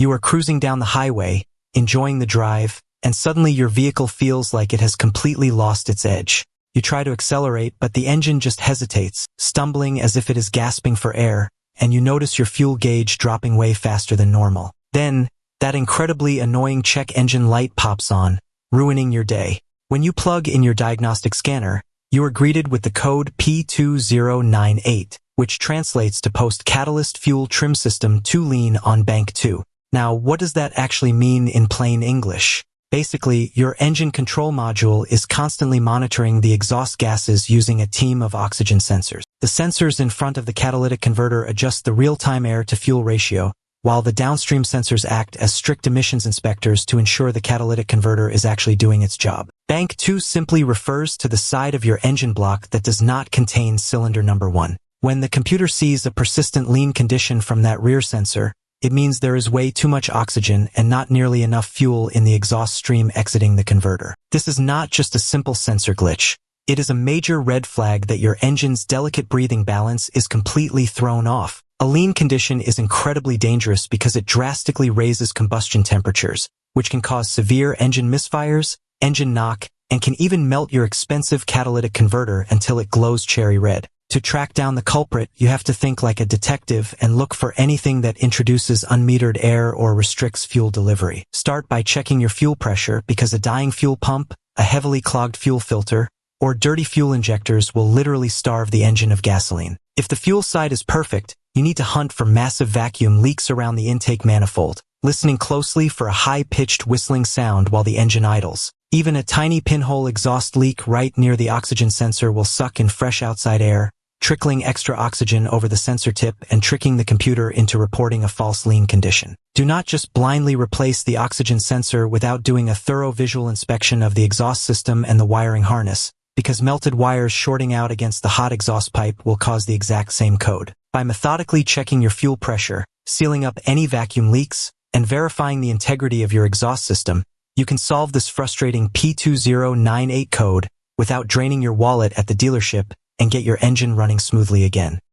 You are cruising down the highway, enjoying the drive, and suddenly your vehicle feels like it has completely lost its edge. You try to accelerate, but the engine just hesitates, stumbling as if it is gasping for air, and you notice your fuel gauge dropping way faster than normal. Then, that incredibly annoying check engine light pops on, ruining your day. When you plug in your diagnostic scanner, you are greeted with the code P209E, which translates to post-catalyst fuel trim system too lean on bank 2. Now, what does that actually mean in plain English? Basically, your engine control module is constantly monitoring the exhaust gases using a team of oxygen sensors. The sensors in front of the catalytic converter adjust the real-time air-to-fuel ratio, while the downstream sensors act as strict emissions inspectors to ensure the catalytic converter is actually doing its job. Bank 2 simply refers to the side of your engine block that does not contain cylinder number 1. When the computer sees a persistent lean condition from that rear sensor, it means there is way too much oxygen and not nearly enough fuel in the exhaust stream exiting the converter. This is not just a simple sensor glitch. It is a major red flag that your engine's delicate breathing balance is completely thrown off. A lean condition is incredibly dangerous because it drastically raises combustion temperatures, which can cause severe engine misfires, engine knock, and can even melt your expensive catalytic converter until it glows cherry red. To track down the culprit, you have to think like a detective and look for anything that introduces unmetered air or restricts fuel delivery. Start by checking your fuel pressure because a dying fuel pump, a heavily clogged fuel filter, or dirty fuel injectors will literally starve the engine of gasoline. If the fuel side is perfect, you need to hunt for massive vacuum leaks around the intake manifold, listening closely for a high-pitched whistling sound while the engine idles. Even a tiny pinhole exhaust leak right near the oxygen sensor will suck in fresh outside air, trickling extra oxygen over the sensor tip and tricking the computer into reporting a false lean condition. Do not just blindly replace the oxygen sensor without doing a thorough visual inspection of the exhaust system and the wiring harness, because melted wires shorting out against the hot exhaust pipe will cause the exact same code. By methodically checking your fuel pressure, sealing up any vacuum leaks, and verifying the integrity of your exhaust system, you can solve this frustrating P209E code without draining your wallet at the dealership and get your engine running smoothly again.